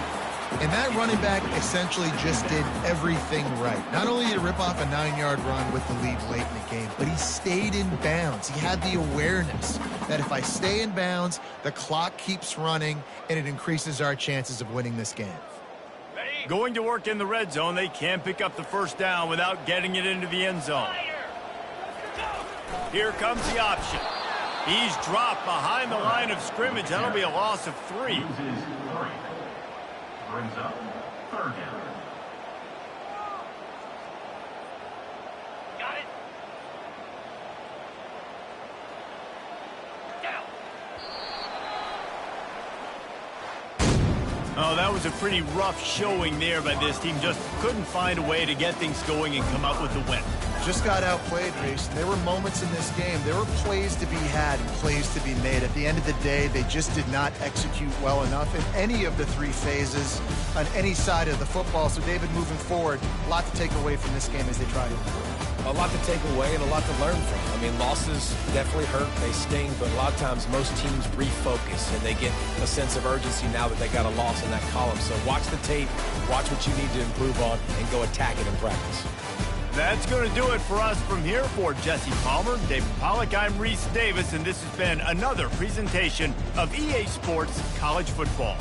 B: And that running back essentially just did everything right. Not only did he rip off a 9-yard run with the lead late in the game, but he stayed in bounds. He had the awareness that if I stay in bounds, the clock keeps running, and it increases our chances of winning this game.
A: Going to work in the red zone, they can't pick up the first down without getting it into the end zone. Here comes the option. He's dropped behind the line of scrimmage. That'll be a loss of 3.
D: Loses 3. Brings up 3rd down.
E: Got it. Down.
A: Oh, that was a pretty rough showing there by this team. Just couldn't find a way to get things going and come up with the win.
B: Just got outplayed, Reese. There were moments in this game. There were plays to be had and plays to be made. At the end of the day, they just did not execute well enough in any of the 3 phases on any side of the football. So, David, moving forward, a lot to take away from this game as they try to improve.
C: A lot to take away and a lot to learn from. I mean, losses definitely hurt, they sting, but a lot of times most teams refocus and they get a sense of urgency now that they got a loss in that column. So watch the tape, watch what you need to improve on, and go attack it in practice.
A: That's going to do it for us from here. For Jesse Palmer, David Pollack, I'm Reese Davis, and this has been another presentation of EA Sports College Football.